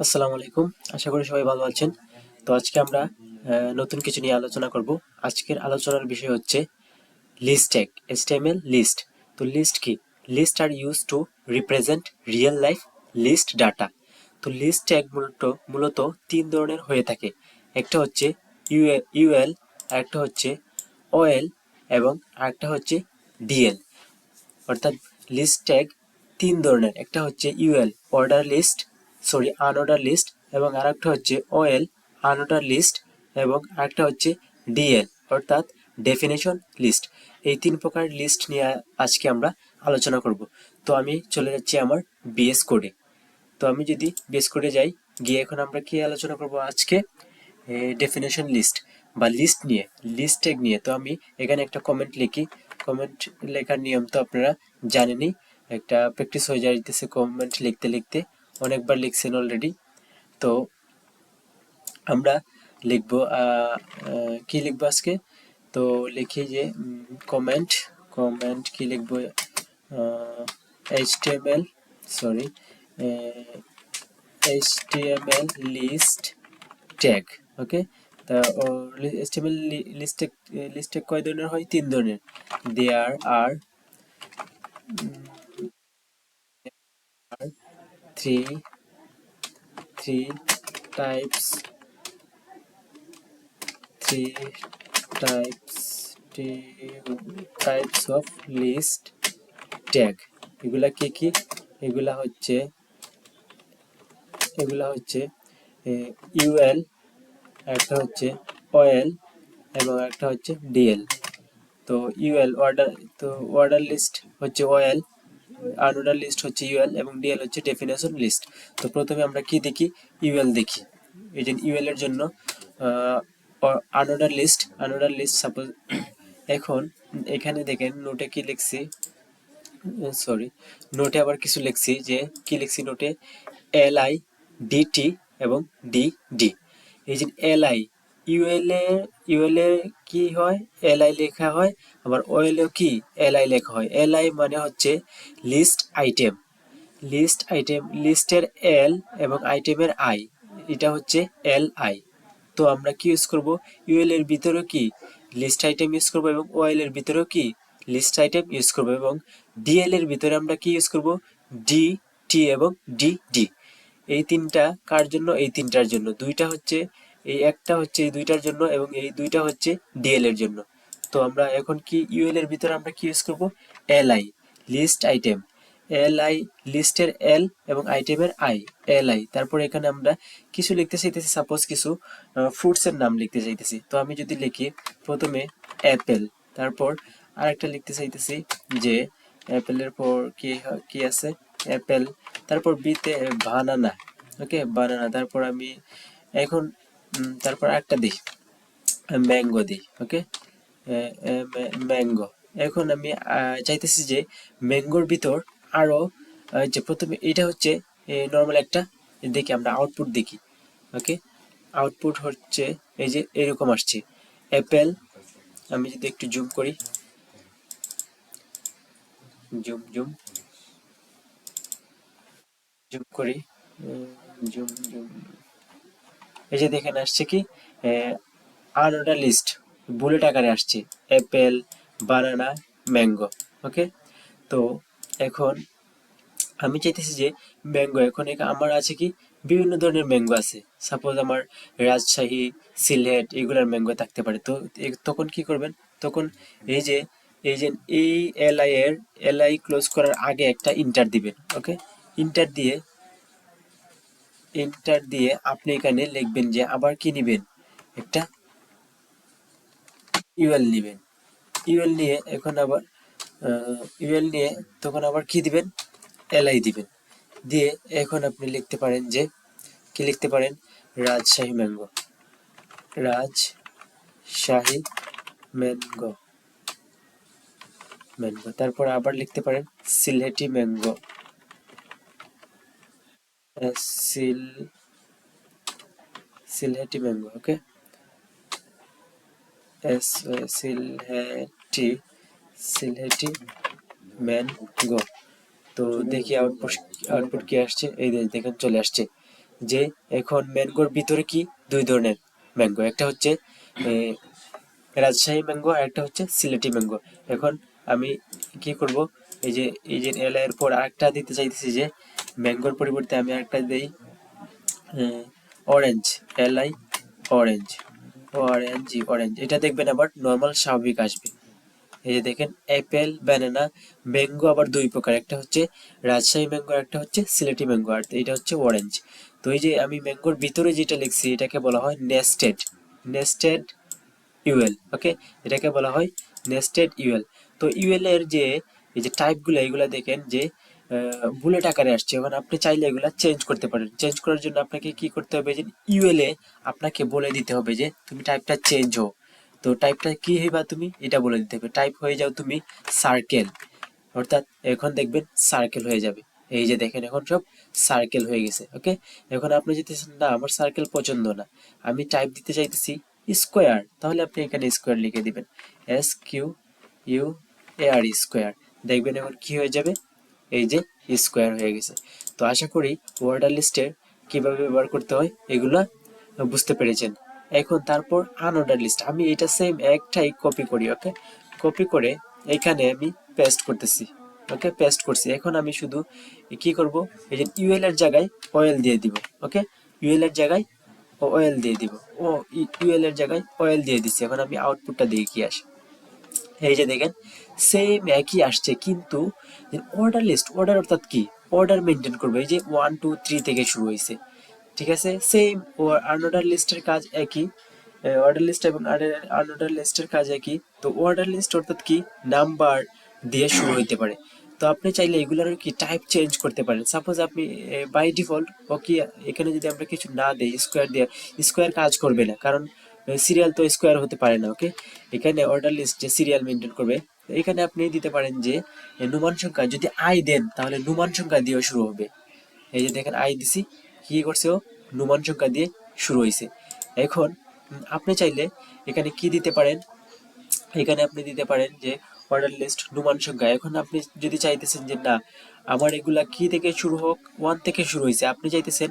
আসসালামু আলাইকুম। আশা করি সবাই ভালো আছেন। তো আজকে আমরা নতুন কিছু নিয়ে আলোচনা করব। আজকের আলোচনার বিষয় হচ্ছে লিস্ট ট্যাগ, HTML লিস্ট। তো লিস্ট কি? List are use to represent real life list data. তো লিস্ট ট্যাগ মূলত তিন ধরনের হয়ে থাকে। একটা হচ্ছে ইউএল, আরেকটা হচ্ছে ওএল এবং আরেকটা হচ্ছে ডিএল। অর্থাৎ লিস্ট ট্যাগ তিন ধরনের। একটা হচ্ছে UL, order list, sorry unorder list, এবং আরেকটা হচ্ছে ওএল, আনঅর্ডার লিস্ট, এবং আরেকটা হচ্ছে ডিএল অর্থাৎ ডেফিনেশন লিস্ট। এই তিন প্রকার লিস্ট নিয়ে আজকে আমরা আলোচনা করব। তো আমি চলে যাচ্ছি আমার বিএস কোডে। তো আমি যদি বিএস কোডে যাই, গিয়ে এখন আমরা কি আলোচনা করব আজকে? ডেফিনেশন লিস্ট বা লিস্ট নিয়ে, লিস্ট ট্যাগ নিয়ে। তো আমি এখানে একটা কমেন্ট লিখি। কমেন্ট লেখার নিয়ম তো আপনারা জানেনই, একটা প্র্যাকটিস হয়ে যাইতেছে কমেন্ট লিখতে লিখতে, অনেকবার লিখছেন অলরেডি। তো আমরা লিখবো কি লিখবো আজকে? তো লিখি যে কমেন্ট, কমেন্ট কি লিখবো? HTML, sorry, HTML list tag. Okay, তা HTML লিস্ট ট্যাগ কয় ধরনের হয়? তিন ধরনের। There are three three types three types types of list tag. এগুলা কি কি? এগুলা হচ্ছে ইউএল, একটা হচ্ছে ওএল এবং একটা হচ্ছে ডিএল। তো ইউএল অর্ডার, তো অর্ডার লিস্ট হচ্ছে ওএল, আনঅর্ডার লিস্ট হচ্ছে ইউএল এবং ডিএল হচ্ছে ডেফিনেশন লিস্ট। তো প্রথমে আমরা কি দেখি? ইউএল দেখি। এই যে ইউএল এর জন্য আনঅর্ডার লিস্ট সাপোজ এখন এখানে দেখেন নোটে কি লিখছি, সরি, নোটে আবার কিছু লিখছি। যে কি লিখছি নোটে? LI, DT এবং DD। এই যে LI, ইউএল এ কি হয়? LI লেখা হয়। আবার ওএল এও কি LI লেখা হয়। LI মানে হচ্ছে লিস্ট আইটেম। লিস্ট আইটেম, লিস্টের এল এবং আইটেমের আই, এটা হচ্ছে LI। তো আমরা কি ইউজ করব? ইউএল এর ভিতরেও কি লিস্ট আইটেম ইউজ করব এবং ওএল এর ভিতরেও কি লিস্ট আইটেম ইউজ করব, এবং ডিএল এর ভিতরে আমরা কি ইউজ করব? ডি, টি এবং ডিডি। এই তিনটা কার জন্য? এই তিনটার জন্য। দুইটা হচ্ছে, এই একটা হচ্ছে এই দুইটার জন্য এবং এই দুইটা হচ্ছে ডিএল এর জন্য। তো আমরা এখন কি ইউএল এর ভিতরে আমরা কি ইউজ করব? LI, list item. LI, লিস্টের এল এবং আইটেমের আই, LI। তারপর এখানে আমরা কিছু লিখতে চাইতেছি, সাপোজ কিছু ফ্রুটস এর নাম লিখতে চাইতেছি। তো আমি যদি লিখি প্রথমে অ্যাপেল, তারপর আরেকটা লিখতে চাইতেছি যে অ্যাপেলের পর কি আছে? অ্যাপেল, তারপর বিতে বানানা। ওকে, বানানা। তারপর আমি এখন তারপর আরেকটা দিই, ম্যাঙ্গো দিই। ওকে, ম্যাঙ্গো। এখন আমি চাইতেছি যে ম্যাঙ্গোর ভিতর আরো যে প্রথমে এটা হচ্ছে নর্মাল একটা, দেখি আমরা আউটপুট দেখি। ওকে, আউটপুট হচ্ছে এই যে এরকম আসছে অ্যাপেল। আমি যদি একটু জুম করি, জুম জুম জুম করি, জুম জুম, এই যে দেখেন আসছে কি আনঅর্ডার লিস্ট, বুলেট আকারে আসছে অ্যাপেল, বানানা, ম্যাঙ্গো। ওকে, তো এখন আমি চাইতেছি যে ম্যাঙ্গো, এখন আমার আছে কি বিভিন্ন ধরনের ম্যাঙ্গো আছে। সাপোজ আমার রাজশাহী, সিলেট এগুলার ম্যাঙ্গো থাকতে পারে। তো তখন কি করবেন? তখন এই যে এই যে এই LI ক্লোজ করার আগে একটা ইন্টার দিবেন। ওকে, ইন্টার দিয়ে আপনি এখানে লিখবেন যে আবার কি নিবেন? একটা ইউএল নিবেন। ইউএল নিয়ে এখন আবার ইউএল নিয়ে তখন আবার কি দিবেন? LI দিবেন। দিয়ে এখন আপনি লিখতে পারেন যে কি লিখতে পারেন? Rajshahi mango, Rajshahi mango, mango. তারপর আবার লিখতে পারেন সিলেটি ম্যাঙ্গো, সিল সিলহেটি ম্যাঙ্গো। ওকে, সিলহেটি সিলহেটি ম্যাঙ্গো। তো দেখি আউটপুট কি আসছে। এই দেখেন চলে আসছে যে এখন ম্যাঙ্গোর ভিতরে কি দুই ধরনের ম্যাঙ্গো, একটা হচ্ছে রাজশাহী ম্যাঙ্গো আর একটা হচ্ছে সিলেটি ম্যাঙ্গো। এখন আমি কি করব, এই যে এল এর পর আরেকটা দিতে চাইতেছি, যে ম্যাঙ্গোর পরিবর্তে আমি আরেকটা দেই orange, L I orange, orange এটা দেখবেন আবার নর্মাল স্বাভাবিক আসবে। এই যে দেখেন অ্যাপেল, ব্যানানা, ম্যাঙ্গো আবার দুই প্রকার, একটা হচ্ছে রাজশাহী ম্যাঙ্গো, একটা হচ্ছে সিলেটি ম্যাঙ্গো, আর এটা হচ্ছে অরেঞ্জ। তো এই যে আমি ম্যাঙ্গোর ভিতরে যেটা লিখছি এটাকে বলা হয় নেস্টেড, নেস্টেড ইউএল। ওকে, এটাকে বলা হয় নেস্টেড ইউএল। তো ইউএল এর যে এই যে টাইপগুলো, এগুলা দেখেন যে বুলেট আকারে আসছে। এখন আপনি চাইলে এগুলা চেঞ্জ করতে পারেন। চেঞ্জ করার জন্য আপনাকে কি করতে হবে, যে ইউএল এ আপনাকে বলে দিতে হবে যে তুমি টাইপটা চেঞ্জ হও। তো টাইপটা কি হইবা তুমি এটা বলে দিতে হবে। টাইপ হয়ে যাও তুমি সার্কেল, অর্থাৎ এখন দেখবেন সার্কেল হয়ে যাবে। এই যে দেখেন এখন সব সার্কেল হয়ে গেছে। ওকে, এখন আপনি যেতেছেন না আমার সার্কেল পছন্দ না, আমি টাইপ দিতে চাইতেছি স্কোয়ার, তাহলে আপনি এখানে স্কোয়ার লিখে দিবেন, SQUAR স্কোয়ার। দেখবেন এখন কি হয়ে যাবে, এই যে স্কোয়ার হয়ে গেছে। তো আশা করি ওয়ার্ডার লিস্টের কিভাবে ব্যবহার করতে হয় এগুলা বুঝতে পেরেছেন। এখন তারপর আনঅর্ডার লিস্ট, আমি এটা সেম একটাই কপি করি। ওকে, কপি করে এখানে আমি পেস্ট করতেছি। ওকে, পেস্ট করছি। এখন আমি শুধু কি করব, এই যে ইউএল এর জায়গায় অয়েল দিয়ে দিব। ওকে, ইউএল এর জায়গায় অয়েল দিয়ে দিব। ও ইউএল এর জায়গায় অয়েল দিয়ে দিচ্ছি। এখন আমি আউটপুটটা দিয়ে কি আসে, এই যে দেখেন সেম একই আসছে, কিন্তু অর্ডার লিস্ট, অর্ডার অর্থাৎ কি, অর্ডার মেনটেন করবে। এই যে 1 2 3 থেকে শুরু হয়েছে, ঠিক আছে, সেম। ও আনঅর্ডার লিস্টের কাজ একই, অর্ডার লিস্ট এবং আনঅর্ডার লিস্টের কাজ একই। তো অর্ডার লিস্ট অর্থাৎ কি, নাম্বার দিয়ে শুরু হইতে পারে। তো আপনি চাইলে এগুলোর কি টাইপ চেঞ্জ করতে পারেন। সাপোজ আপনি বাই ডিফল্ট ও কি, এখানে যদি আমরা কিছু না দেই স্কোয়ার দিয়ে, স্কোয়ার কাজ করবে না, কারণ সিরিয়াল তো স্কোয়ার হতে পারে না। ওকে, এখানে অর্ডার লিস্ট যে সিরিয়াল মেনটেন করবে, এখানে আপনি দিতে পারেন যে নুমান সংখ্যা যদি আই দেন তাহলে নুমান সংখ্যা দিয়ে শুরু হবে। এই যে দেখেন আই দিছি, কি করছে ও, নুমান সংখ্যা দিয়ে শুরু হয়েছে। এখন আপনি চাইলে এখানে কি দিতে পারেন, এখানে আপনি দিতে পারেন যে অর্ডার লিস্ট নুমান সংখ্যা। এখন আপনি যদি চাইতেছেন যে না আমার এগুলা কি থেকে শুরু হোক, 1 থেকে শুরু হয়েছে, আপনি চাইতেছেন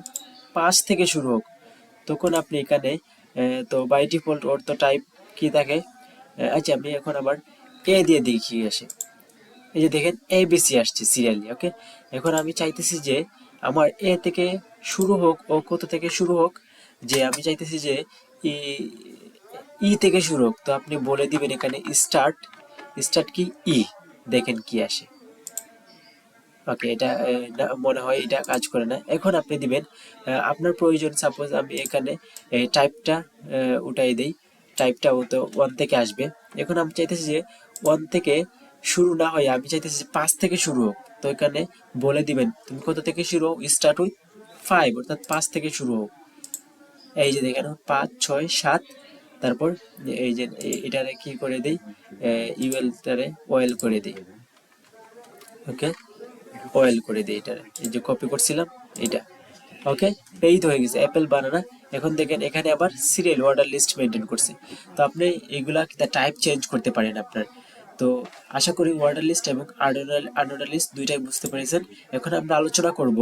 5 থেকে শুরু হোক, তখন আপনি এখানে তো বাই ডিফল্ট ওর তো টাইপ কি থাকে, আচ্ছা আমি এখন আবার এ দিয়ে দেখি আসে। এই যে দেখেন ABC আসছে সিরিয়ালি। ওকে, এখন আমি চাইতেছি যে আমার এ থেকে শুরু হোক, ও কত থেকে শুরু হোক, যে আমি চাইতেছি যে ই থেকে শুরু হোক। তো আপনি বলে দিবেন এখানে স্টার্ট, স্টার্ট কি ই, দেখেন কি আসে। ওকে, এটা মনে হয় এটা কাজ করে না। এখন আপনি দিবেন আপনার প্রয়োজন, সাপোজ আমি এখানে টাইপটা উঠাই দেই, টাইপটা ও তো 1 থেকে আসবে। এখন আমি চাইতেছি যে 1 থেকে শুরু না হয়, আমি চাইতেছি যে 5 থেকে শুরু হোক। তো এখানে বলে দিবেন তুমি কত থেকে শুরু হোক, স্টার্ট উইথ 5, অর্থাৎ 5 থেকে শুরু হোক। এই যে দেখেন 5 6 7, তারপর এই যে এটারে কি করে দেই, ইউএল টারে অয়েল করে দেই। ওকে, অয়েল করে দিই এটারে, এই যে কপি করছিলাম এটা। ওকে, এই তো হয়ে গেছে অ্যাপেল বানানা। এখন দেখেন এখানে আবার সিরিয়াল অর্ডার লিস্ট মেনটেন করছি। তো আপনি এগুলা টাইপ চেঞ্জ করতে পারেন আপনার। তো আশা করি অর্ডার লিস্ট এবং আনঅর্ডার লিস্ট দুইটাই বুঝতে পেরেছেন। এখন আমরা আলোচনা করব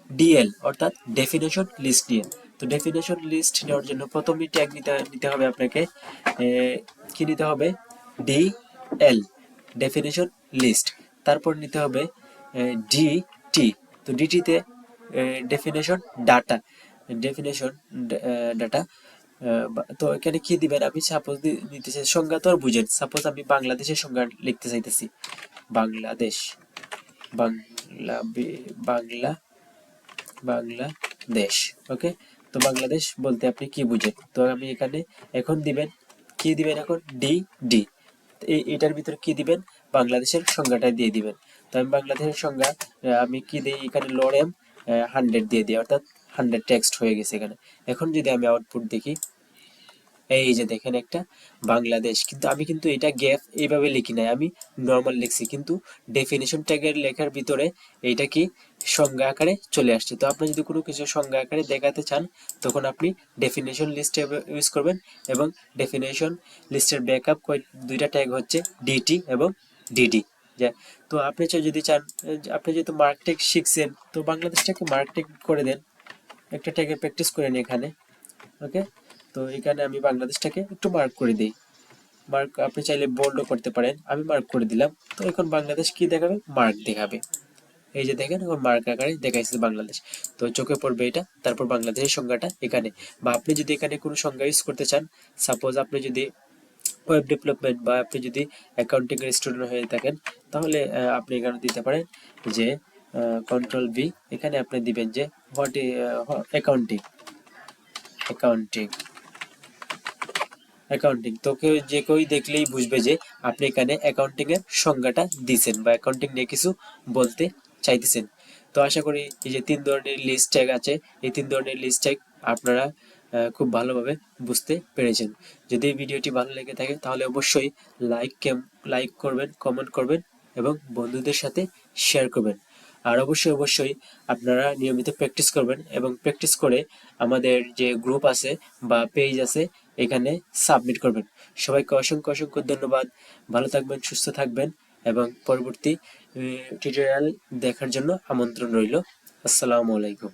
ডিএল অর্থাৎ ডেফিনেশন লিস্ট নিয়ে। তো ডেফিনেশন লিস্ট নেওয়ার জন্য প্রথমেই ট্যাগ নিতে হবে আপনাকে, কি নিতে হবে, ডিএল ডেফিনেশন লিস্ট। তারপর নিতে হবে ডিটি। তো ডিটিতে ডেফিনেশন ডাটা, ডেফিনেশন ডাটা। তো এখানে কি দিবেন, আমি সাপোজ দিতে চাই সংজ্ঞা, তো আর বুঝেন, সাপোজ আমি বাংলাদেশের সংজ্ঞা লিখতে চাইতেছি, বাংলাদেশ, বাংলা বাংলা বাংলাদেশ। ওকে, তো বাংলাদেশ বলতে আপনি কি বুঝেন, তো আমি এখানে এখন দিবেন, কি দিবেন এখন, ডি ডি। এটার ভিতরে কি দিবেন, বাংলাদেশের সংজ্ঞাটা দিয়ে দিবেন। তো আমি বাংলাদেশের সংজ্ঞা আমি কি দিই এখানে, লরেম 100 দিয়ে দিই, অর্থাৎ 100 টেক্সট হয়ে গেছে এখানে। এখন যদি আমি আউটপুট দেখি, এই যে দেখেন একটা বাংলাদেশ, কিন্তু আমি কিন্তু এটা গ্যাপ এইভাবে লিখি নাই, আমি নর্মাল লিখছি, কিন্তু ডেফিনেশন ট্যাগের লেখার ভিতরে এইটা কি সংজ্ঞা আকারে চলে আসছে। তো আপনি যদি কোনো কিছু সংজ্ঞা আকারে দেখাতে চান তখন আপনি ডেফিনেশন লিস্ট ইউজ করবেন, এবং ডেফিনেশন লিস্টের ব্যাকআপ দুইটা ট্যাগ হচ্ছে ডিটি এবং ডিডি। তো আপনি যদি চান, আপনি যেহেতু মার্কটেক শিখছেন, তো বাংলাদেশটাকে মার্কটেক করে দেন, একটা ট্যাগে প্র্যাকটিস করে নিই এখানে। ওকে, তো এখানে আমি বাংলাদেশটাকে একটু মার্ক করে দিই। মার্ক আপনি চাইলে বোল্ডও করতে পারেন, আমি মার্ক করে দিলাম। তো এখন বাংলাদেশ কি দেখাবে? মার্ক দেখাবে। এই যে দেখেন এখন মার্ক আকারে দেখাইছে বাংলাদেশ। তো চোখে পড়বে এটা, তারপর বাংলাদেশের সংজ্ঞাটা এখানে। বা আপনি যদি এখানে কোনো সংজ্ঞা ইউজ করতে চান, সাপোজ আপনি যদি ওয়েব ডেভেলপমেন্ট বা আপনি যদি অ্যাকাউন্টিং এর স্টুডেন্ট হয়ে থাকেন, তাহলে আপনি এখানে দিতে পারেন যে কন্ট্রোল ভি, এখানে আপনি দিবেন যে হোয়াট অ্যাকাউন্টিং, অ্যাকাউন্টিং, অ্যাকাউন্টিং। তো কেউ যে কেউ দেখলেই বুঝবে যে আপনি এখানে অ্যাকাউন্টিং এর সংজ্ঞাটা দিছেন বা অ্যাকাউন্টিং নিয়ে কিছু বলতে চাইতেছেন। তো আশা করি এই যে 3 ধরনের লিস্ট ট্যাগ আছে, এই 3 ধরনের লিস্ট ট্যাগ আপনারা খুব ভালোভাবে বুঝতে পেরেছেন। যদি এই ভিডিওটি ভালো লেগে থাকে তাহলে অবশ্যই লাইক করবেন, কমেন্ট করবেন এবং বন্ধুদের সাথে শেয়ার করবেন। আর অবশ্যই অবশ্যই আপনারা নিয়মিত প্র্যাকটিস করবেন এবং প্র্যাকটিস করে আমাদের যে গ্রুপ আছে বা পেজ আছে এখানে সাবমিট করবেন। সবাইকে অসংখ্য অসংখ্য ধন্যবাদ। ভালো থাকবেন, সুস্থ থাকবেন এবং পরবর্তী টিউটোরিয়াল দেখার জন্য আমন্ত্রণ রইল। আসসালামু আলাইকুম।